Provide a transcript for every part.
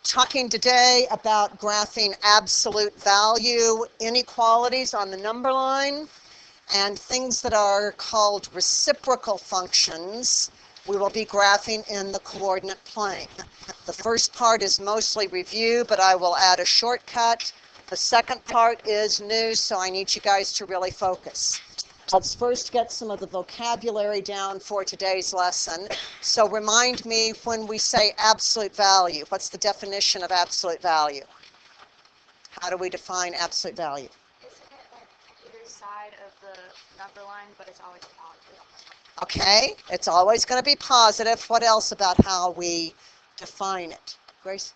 talking today about graphing absolute value inequalities on the number line and things that are called reciprocal functions. We will be graphing in the coordinate plane. The first part is mostly review, but I will add a shortcut. The second part is new, so I need you guys to really focus. Let's first get some of the vocabulary down for today's lesson. So remind me when we say absolute value, what's the definition of absolute value? How do we define absolute value? Isn't it like either side of the number line, but it's always positive? Okay, it's always going to be positive. What else about how we define it? Grace?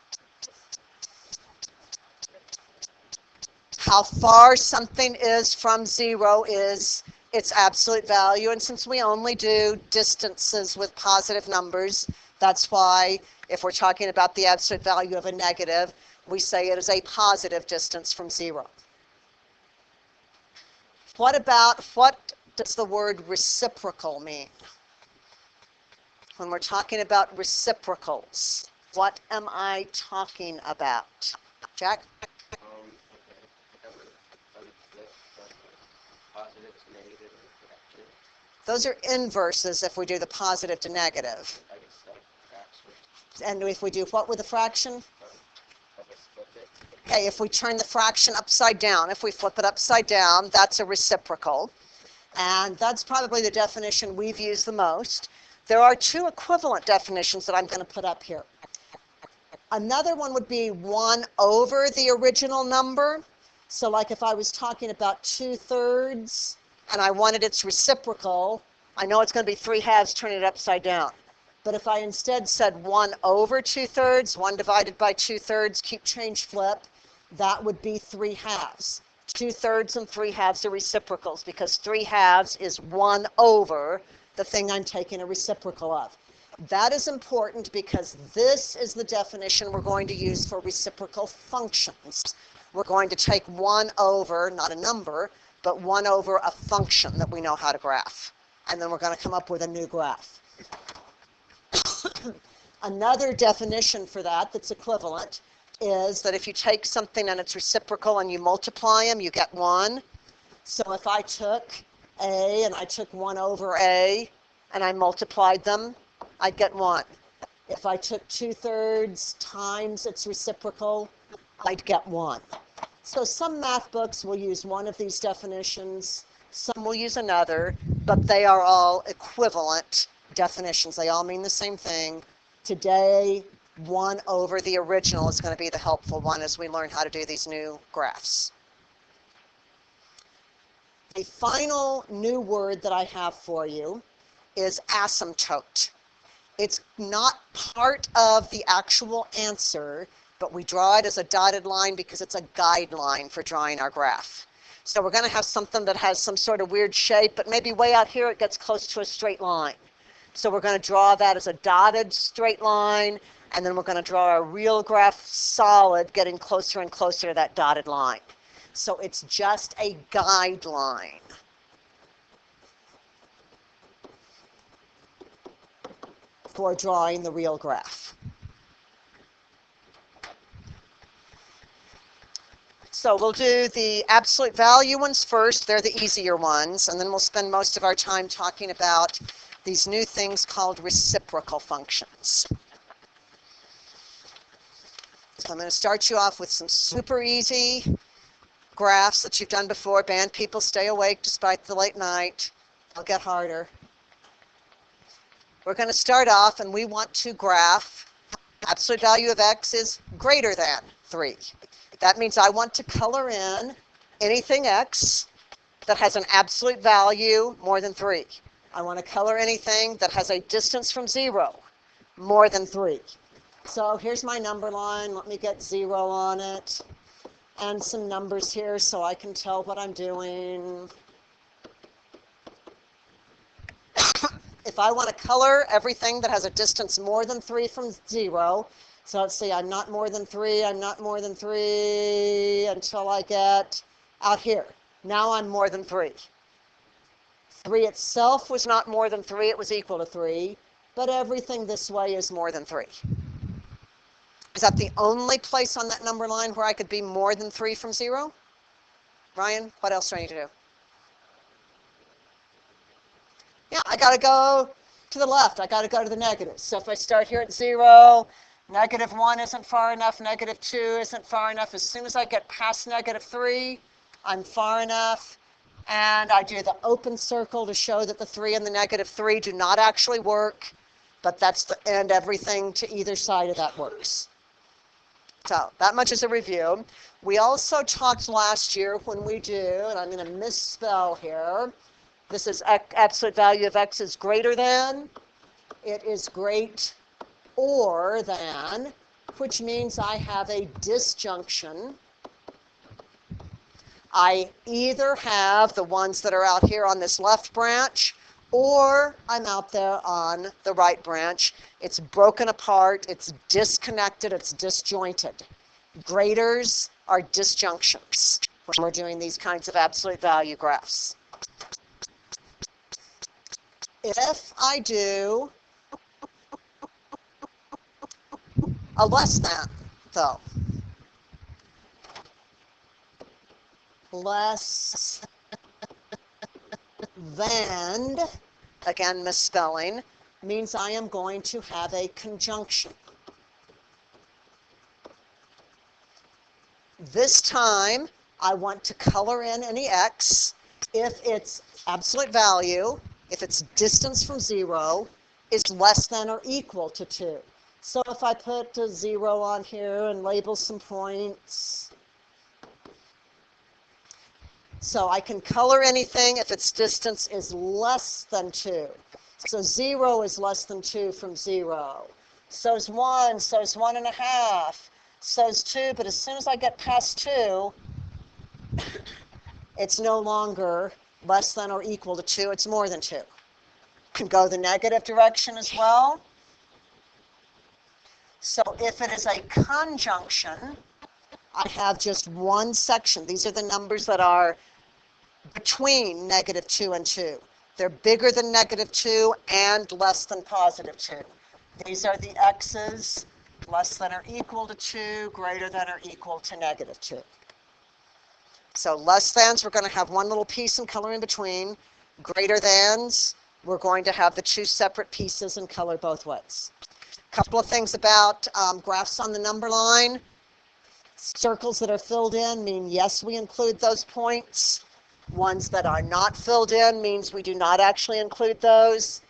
How far something is from zero is its absolute value, and since we only do distances with positive numbers, that's why if we're talking about the absolute value of a negative, we say it is a positive distance from zero. What does the word reciprocal mean? When we're talking about reciprocals, what am I talking about? Jack? Those are inverses if we do the positive to negative. And if we do what with a fraction? Okay, if we turn the fraction upside down, if we flip it upside down, that's a reciprocal. And that's probably the definition we've used the most. There are two equivalent definitions that I'm going to put up here. Another one would be 1 over the original number. So like if I was talking about 2/3 and I wanted its reciprocal, I know it's going to be 3/2, turn it upside down. But if I instead said 1 over 2/3, 1 divided by 2/3, keep change flip, that would be 3/2. 2/3 and 3/2 are reciprocals because 3/2 is 1 over the thing I'm taking a reciprocal of. That is important because this is the definition we're going to use for reciprocal functions. We're going to take 1 over, not a number, but 1 over a function that we know how to graph. And then we're going to come up with a new graph. Another definition for that that's equivalent is that if you take something and it's reciprocal and you multiply them, you get 1. So if I took a and I took 1 over a and I multiplied them, I'd get 1. If I took 2/3 times its reciprocal, I'd get 1. So some math books will use one of these definitions, some will use another, but they are all equivalent definitions. They all mean the same thing. Today, 1 over the original is going to be the helpful one as we learn how to do these new graphs. The final new word that I have for you is asymptote. It's not part of the actual answer, but we draw it as a dotted line because it's a guideline for drawing our graph. So we're going to have something that has some sort of weird shape, but maybe way out here it gets close to a straight line. So we're going to draw that as a dotted straight line, and then we're going to draw our real graph solid, getting closer and closer to that dotted line. So it's just a guideline. For drawing the real graph. So we'll do the absolute value ones first. They're the easier ones. And then we'll spend most of our time talking about these new things called reciprocal functions. So I'm going to start you off with some super easy graphs that you've done before. Band people, stay awake despite the late night. They'll get harder. We're going to start off and we want to graph absolute value of x is greater than 3. That means I want to color in anything x that has an absolute value more than 3. I want to color anything that has a distance from 0 more than 3. So here's my number line. Let me get 0 on it and some numbers here so I can tell what I'm doing. If I want to color everything that has a distance more than 3 from 0, so let's see, I'm not more than 3, I'm not more than 3 until I get out here. Now I'm more than 3. 3 itself was not more than 3, it was equal to 3, but everything this way is more than 3. Is that the only place on that number line where I could be more than 3 from 0? Ryan, what else do I need to do? Yeah, I got to go to the left. I got to go to the negatives. So if I start here at 0, -1 isn't far enough, -2 isn't far enough. As soon as I get past -3, I'm far enough. And I do the open circle to show that the 3 and the -3 do not actually work, but that's the end. Everything to either side of that works. So that much is a review. We also talked last year when we do, and I'm going to misspell here, this is absolute value of x is greater than, it is great or than, which means I have a disjunction. I either have the ones that are out here on this left branch, or I'm out there on the right branch. It's broken apart, it's disconnected, it's disjointed. Graders are disjunctions when we're doing these kinds of absolute value graphs. If I do a less than, though, less than, again misspelling, means I am going to have a conjunction. This time, I want to color in any x if its absolute value, if its distance from 0, is less than or equal to 2. So if I put a 0 on here and label some points, so I can color anything if its distance is less than 2. So 0 is less than 2 from 0. So is 1, so is 1.5, so is 2, but as soon as I get past 2, it's no longer less than or equal to 2, it's more than 2. Can go the negative direction as well. So if it is a conjunction, I have just one section. These are the numbers that are between -2 and 2. They're bigger than -2 and less than +2. These are the x's, less than or equal to 2, greater than or equal to -2. So less thans, we're going to have one little piece in color in between. Greater thans, we're going to have the two separate pieces in color both ways. A couple of things about graphs on the number line. Circles that are filled in mean yes, we include those points. Ones that are not filled in means we do not actually include those.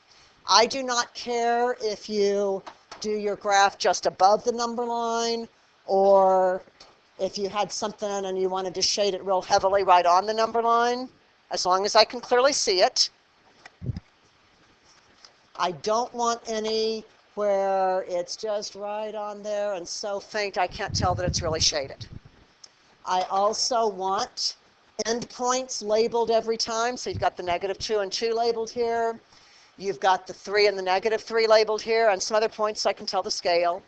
I do not care if you do your graph just above the number line, or if you had something and you wanted to shade it real heavily right on the number line, as long as I can clearly see it. I don't want any where it's just right on there and so faint I can't tell that it's really shaded. I also want endpoints labeled every time. So you've got the -2 and 2 labeled here. You've got the 3 and the -3 labeled here, and some other points so I can tell the scale.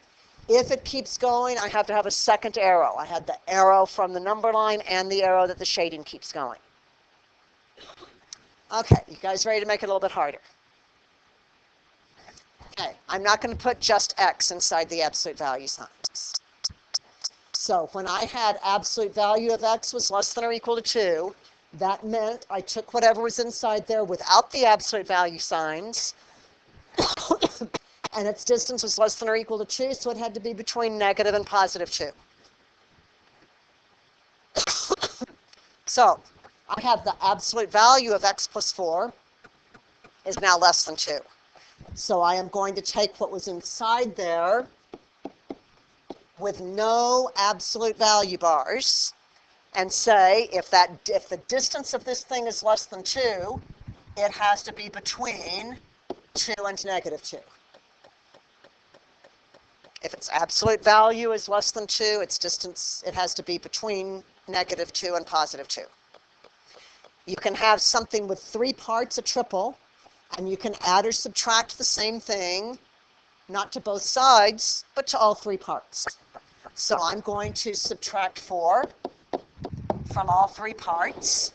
If it keeps going, I have to have a second arrow. I had the arrow from the number line and the arrow that the shading keeps going. Okay, you guys ready to make it a little bit harder? Okay, I'm not going to put just x inside the absolute value signs. So when I had absolute value of x was less than or equal to 2, that meant I took whatever was inside there without the absolute value signs, and its distance was less than or equal to 2, so it had to be between negative and +2. So I have the absolute value of x plus 4 is now less than 2. So I am going to take what was inside there with no absolute value bars and say if the distance of this thing is less than 2, it has to be between 2 and -2. If its absolute value is less than 2, its distance, it has to be between -2 and +2. You can have something with 3 parts, a triple, and you can add or subtract the same thing, not to both sides, but to all 3 parts. So I'm going to subtract 4 from all 3 parts,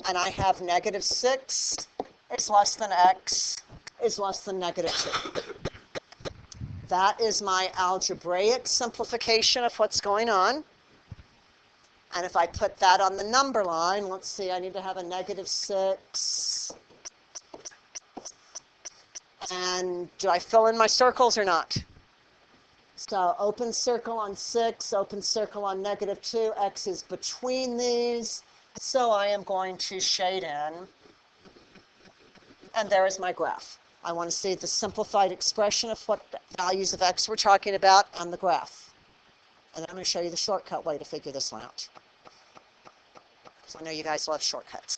and I have -6 is less than x is less than -2. That is my algebraic simplification of what's going on. And if I put that on the number line, let's see, I need to have a -6. And do I fill in my circles or not? So open circle on 6, open circle on -2, x is between these. So I am going to shade in. And there is my graph. I want to see the simplified expression of what values of x we're talking about on the graph. And then I'm going to show you the shortcut way to figure this one out. So I know you guys love shortcuts.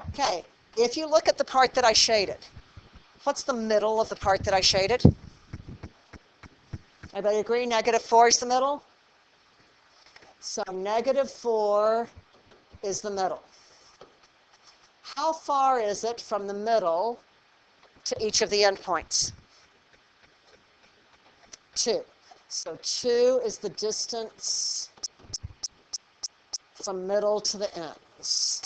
Okay, if you look at the part that I shaded, what's the middle of the part that I shaded? Everybody agree? -4 is the middle? So -4 is the middle. How far is it from the middle to each of the endpoints? 2. So 2 is the distance from middle to the ends.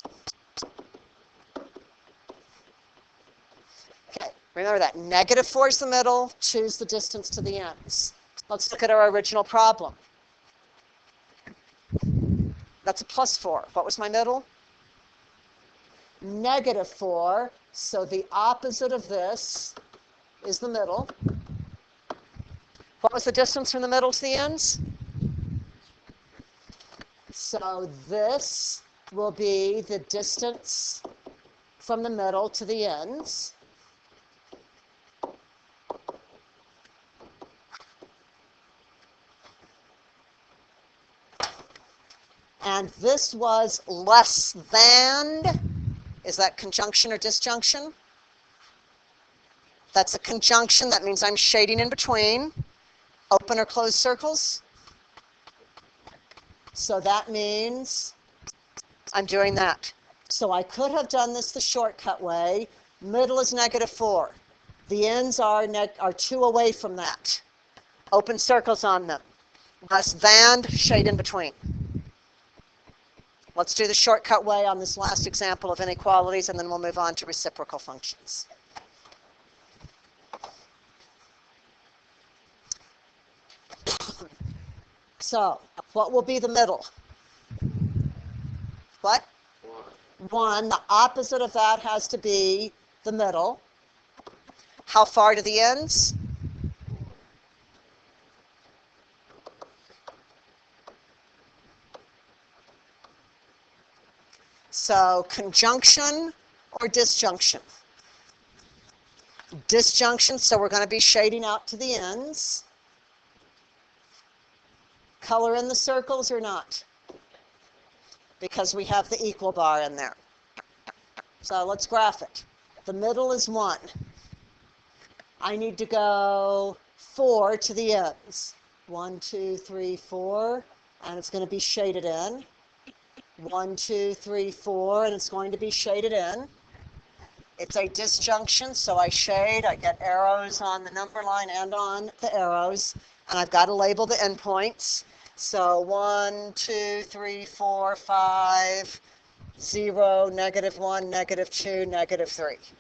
Okay, remember that. -4 is the middle, 2 is the distance to the ends. Let's look at our original problem. That's a +4. What was my middle? -4. So the opposite of this is the middle. What was the distance from the middle to the ends? So this will be the distance from the middle to the ends. And this was less than, is that conjunction or disjunction? That's a conjunction. That means I'm shading in between. Open or close circles. So that means I'm doing that. So I could have done this the shortcut way. Middle is -4. The ends are 2 away from that. Open circles on them. Less than, shade in between. Let's do the shortcut way on this last example of inequalities, and then we'll move on to reciprocal functions. So, what will be the middle? What? 1. The opposite of that has to be the middle. How far to the ends? So, conjunction or disjunction? Disjunction, so we're going to be shading out to the ends. Color in the circles or not? Because we have the equal bar in there. So let's graph it. The middle is 1. I need to go 4 to the ends. 1, 2, 3, 4, and it's going to be shaded in. 1, 2, 3, 4, and it's going to be shaded in. It's a disjunction, so I shade. I get arrows on the number line and on the arrows, and I've got to label the endpoints. So 1, 2, 3, 4, 5, 0, -1, -2, -3.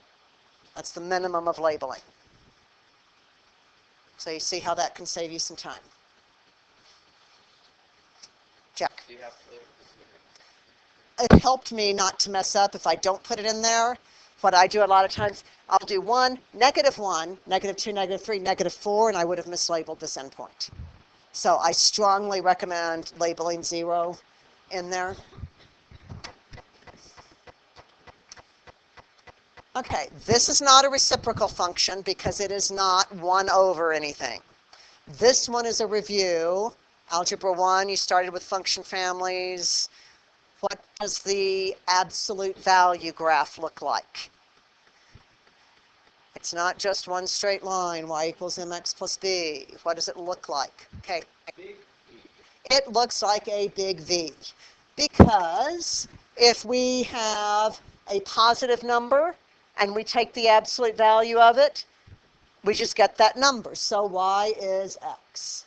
That's the minimum of labeling. So you see how that can save you some time. Jack. It helped me not to mess up if I don't put it in there. What I do a lot of times, I'll do 1, -1, -2, -3, -4, and I would have mislabeled this endpoint. So I strongly recommend labeling 0 in there. Okay, this is not a reciprocal function because it is not 1 over anything. This one is a review. Algebra 1, you started with function families. What does the absolute value graph look like? It's not just one straight line, y equals mx plus b. What does it look like? Okay. It looks like a big V, because if we have a positive number and we take the absolute value of it, we just get that number. So y is x.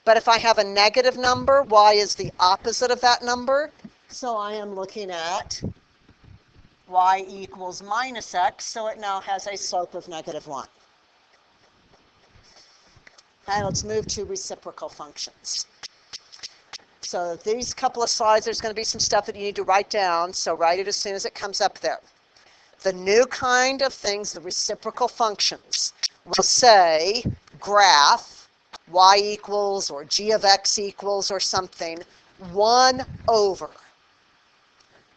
But if I have a negative number, y is the opposite of that number. So I am looking at y equals minus x, so it now has a slope of -1. Okay, let's move to reciprocal functions. So these couple of slides, there's going to be some stuff that you need to write down, so write it as soon as it comes up there. The new kind of things, the reciprocal functions, will say graph y equals or g of x equals or something 1 over.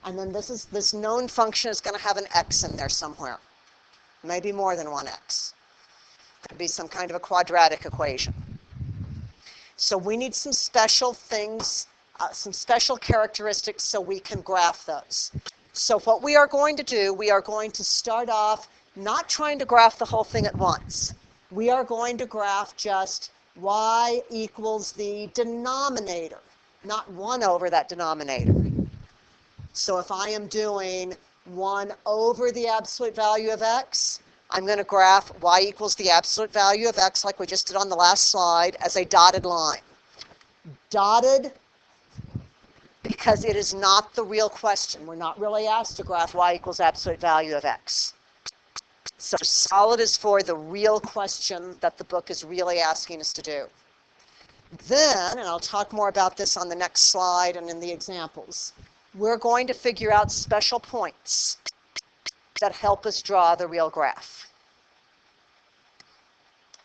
And then this known function is going to have an x in there somewhere. Maybe more than 1x. Could be some kind of a quadratic equation. So we need some special things, some special characteristics so we can graph those. So what we are going to do, we are going to start off not trying to graph the whole thing at once. We are going to graph just y equals the denominator, not 1 over that denominator. So if I am doing 1 over the absolute value of x, I'm going to graph y equals the absolute value of x like we just did on the last slide as a dotted line. Dotted because it is not the real question. We're not really asked to graph y equals absolute value of x. So solid is for the real question that the book is really asking us to do. Then, and I'll talk more about this on the next slide and in the examples, we're going to figure out special points that help us draw the real graph.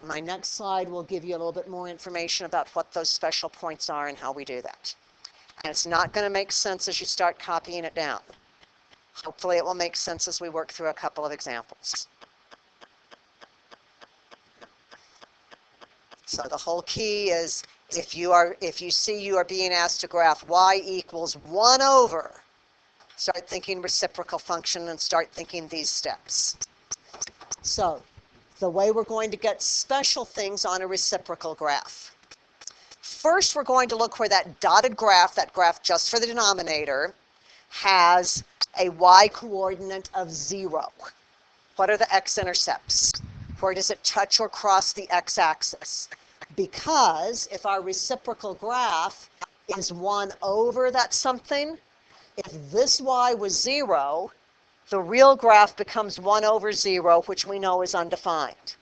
My next slide will give you a little bit more information about what those special points are and how we do that. And it's not going to make sense as you start copying it down. Hopefully it will make sense as we work through a couple of examples. So the whole key is if you see you are being asked to graph y equals 1 over, start thinking reciprocal function and start thinking these steps. So the way we're going to get special things on a reciprocal graph. First, we're going to look where that dotted graph, that graph just for the denominator, has a y-coordinate of 0. What are the x-intercepts? Where does it touch or cross the x-axis? Because if our reciprocal graph is 1 over that something, if this y was 0, the real graph becomes 1 over 0, which we know is undefined.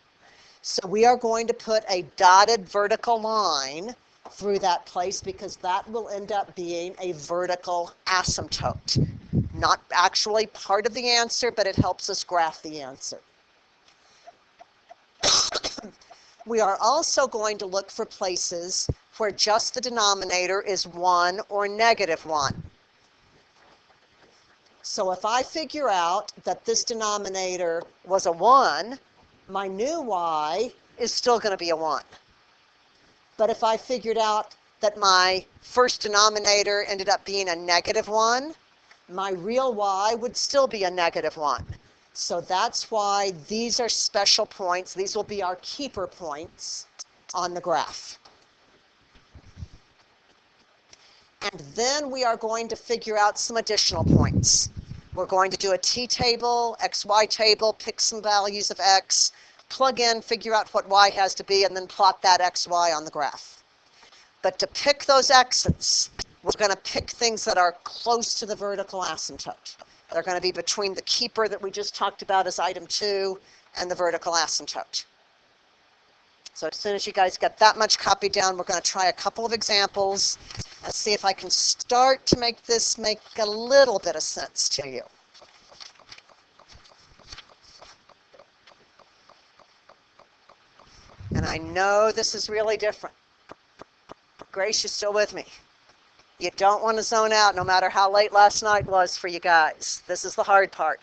So we are going to put a dotted vertical line through that place because that will end up being a vertical asymptote. Not actually part of the answer, but it helps us graph the answer. We are also going to look for places where just the denominator is 1 or -1. So if I figure out that this denominator was a 1, my new y is still going to be a 1. But if I figured out that my first denominator ended up being a -1, my real y would still be a -1. So that's why these are special points. These will be our keeper points on the graph. And then we are going to figure out some additional points. We're going to do a t-table, xy table, pick some values of x, plug in, figure out what y has to be, and then plot that xy on the graph. But to pick those x's, we're going to pick things that are close to the vertical asymptote. They're going to be between the keeper that we just talked about as item 2 and the vertical asymptote. So as soon as you guys get that much copied down, we're going to try a couple of examples and see if I can start to make this make a little bit of sense to you. And I know this is really different. Grace, you still with me? You don't want to zone out no matter how late last night was for you guys. This is the hard part.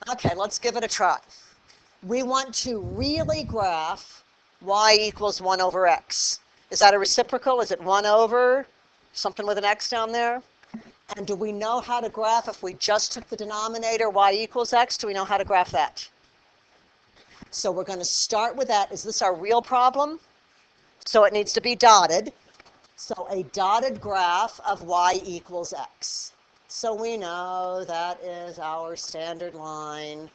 Okay, let's give it a try. We want to really graph y equals 1 over x. Is that a reciprocal? Is it 1 over something with an x down there? And do we know how to graph if we just took the denominator y equals x? Do we know how to graph that? So we're going to start with that. Is this our real problem? So it needs to be dotted. So a dotted graph of y equals x. So we know that is our standard line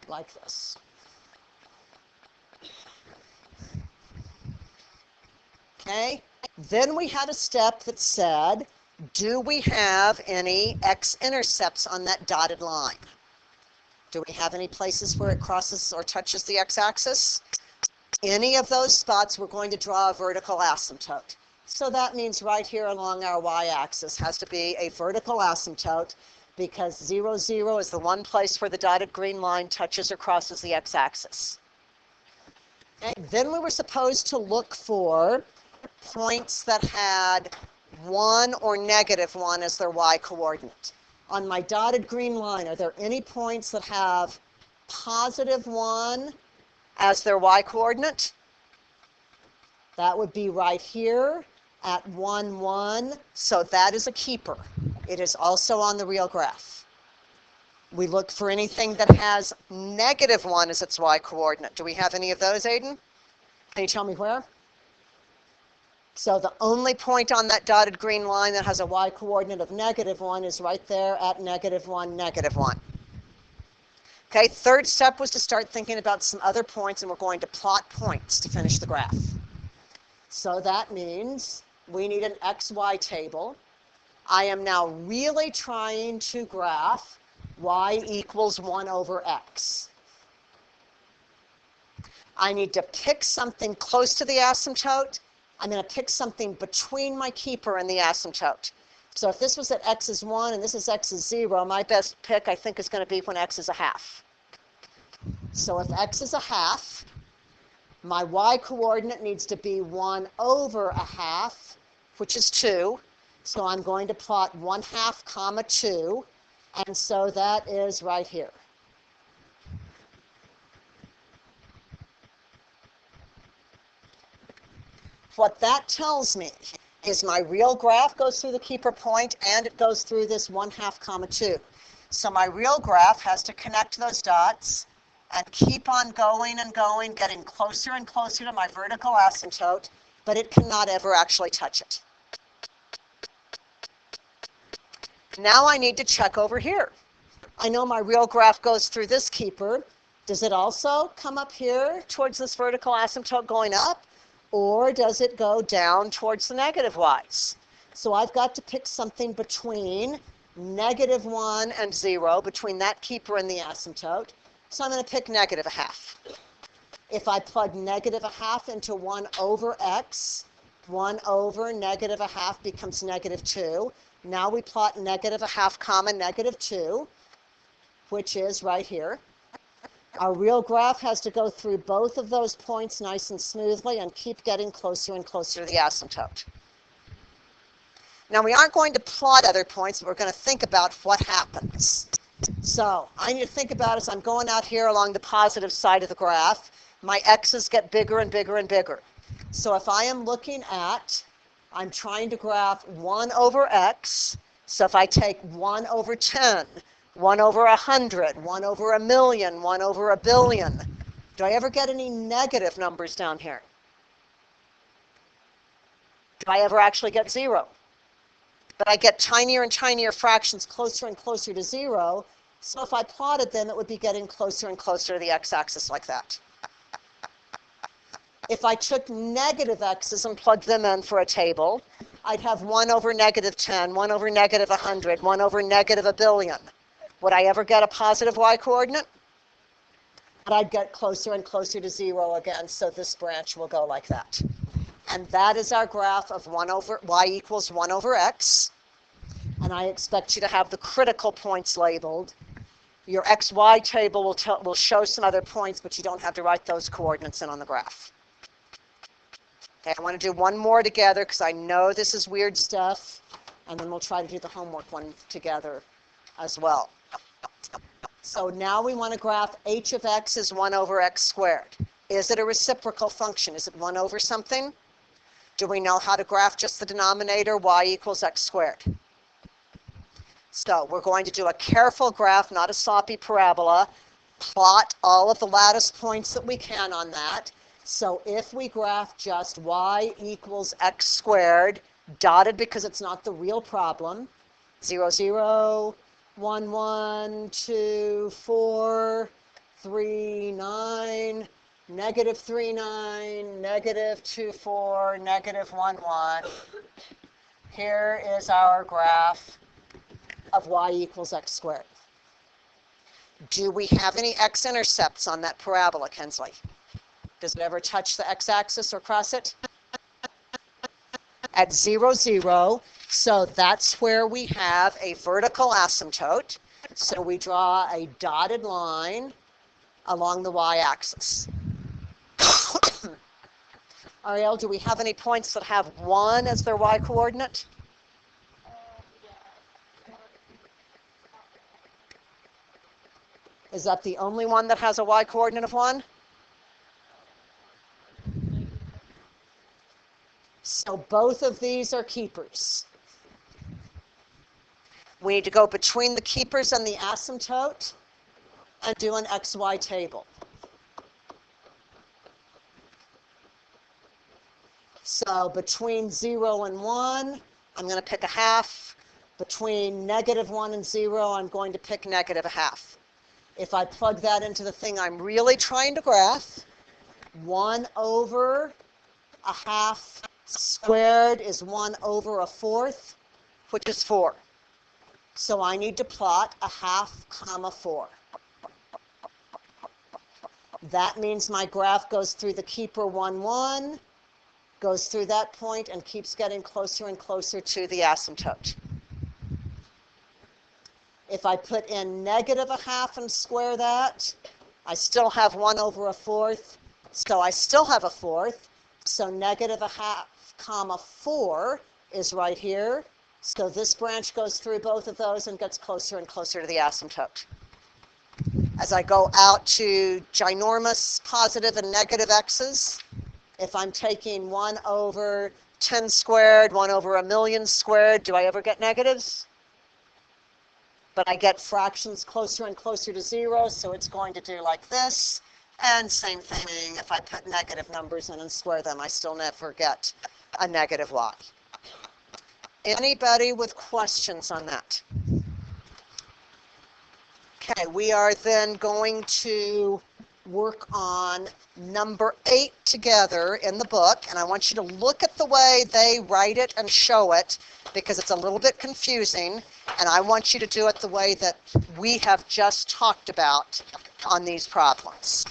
like this. Okay, then we had a step that said, do we have any x-intercepts on that dotted line? Do we have any places where it crosses or touches the x-axis? Any of those spots, we're going to draw a vertical asymptote. So that means right here along our y-axis has to be a vertical asymptote, because 0, 0 is the one place where the dotted green line touches or crosses the x-axis. Okay. Then we were supposed to look for points that had 1 or -1 as their y-coordinate. On my dotted green line, are there any points that have +1 as their y-coordinate? That would be right here at 1, 1. So that is a keeper. It is also on the real graph. We look for anything that has -1 as its y-coordinate. Do we have any of those, Aiden? Can you tell me where? So the only point on that dotted green line that has a y-coordinate of -1 is right there at -1, -1. Okay, third step was to start thinking about some other points, and we're going to plot points to finish the graph. So that means we need an XY table. I am now really trying to graph y equals 1 over x. I need to pick something close to the asymptote. I'm going to pick something between my keeper and the asymptote. So if this was at x is 1 and this is x is 0, my best pick, I think, is going to be when x is a half. So if x is a half, my y-coordinate needs to be 1 over a half, which is 2. So I'm going to plot 1/2, comma 2, and so that is right here. What that tells me is my real graph goes through the keeper point and it goes through this 1/2, comma 2. So my real graph has to connect those dots and keep on going and going, getting closer and closer to my vertical asymptote, but it cannot ever actually touch it. Now I need to check over here. I know my real graph goes through this keeper. Does it also come up here towards this vertical asymptote going up? Or does it go down towards the negative y's? So I've got to pick something between -1 and 0, between that keeper and the asymptote. So I'm going to pick -1/2. If I plug -1/2 into 1 over x, 1 over -1/2 becomes -2. Now we plot -1/2, comma -2, which is right here. Our real graph has to go through both of those points nice and smoothly and keep getting closer and closer to the asymptote. Now we aren't going to plot other points, but we're going to think about what happens. So I need to think about, as I'm going out here along the positive side of the graph, my x's get bigger and bigger and bigger. So if I am looking at, I'm trying to graph 1 over x, so if I take 1 over 10, 1 over 100, 1 over 1,000,000, 1 over 1,000,000,000. Do I ever get any negative numbers down here? Do I ever actually get 0? But I get tinier and tinier fractions closer and closer to 0, so if I plotted them, it would be getting closer and closer to the x-axis like that. If I took negative x's and plugged them in for a table, I'd have 1 over -10, 1 over -100, 1 over -1,000,000,000. Would I ever get a positive y-coordinate? But I'd get closer and closer to 0 again, so this branch will go like that. And that is our graph of y equals 1 over x. And I expect you to have the critical points labeled. Your xy table will show some other points, but you don't have to write those coordinates in on the graph. Okay, I want to do one more together because I know this is weird stuff, and then we'll try to do the homework one together as well. So now we want to graph h of x is 1 over x squared. Is it a reciprocal function? Is it 1 over something? Do we know how to graph just the denominator, y equals x squared? So we're going to do a careful graph, not a sloppy parabola. Plot all of the lattice points that we can on that. So if we graph just y equals x squared, dotted because it's not the real problem, 0, 0, 1, 1, 2, 4, 3, 9, negative 3, 9, negative 2, 4, negative 1, 1. Here is our graph of y equals x squared. Do we have any x-intercepts on that parabola, Kensley? Does it ever touch the x-axis or cross it? At 0, 0. So that's where we have a vertical asymptote. So we draw a dotted line along the y-axis. Ariel, do we have any points that have 1 as their y-coordinate? Is that the only one that has a y-coordinate of 1? So both of these are keepers. We need to go between the keepers and the asymptote and do an xy table. So between 0 and 1, I'm going to pick a half. Between negative 1 and 0, I'm going to pick negative a half. If I plug that into the thing I'm really trying to graph, 1 over a half squared is 1 over a fourth, which is 4. So I need to plot a half comma 4. That means my graph goes through the keeper 1, 1, goes through that point and keeps getting closer and closer to the asymptote. If I put in negative a half and square that, I still have 1 over a fourth, so I still have a fourth. So negative a half comma 4 is right here. So this branch goes through both of those and gets closer and closer to the asymptote. As I go out to ginormous positive and negative x's, if I'm taking 1 over 10 squared, 1 over a million squared, do I ever get negatives? But I get fractions closer and closer to 0, so it's going to do like this. And same thing, if I put negative numbers in and square them, I still never get a negative y. Anybody with questions on that? Okay, we are then going to work on number 8 together in the book, and I want you to look at the way they write it and show it, because it's a little bit confusing, and I want you to do it the way that we have just talked about on these problems.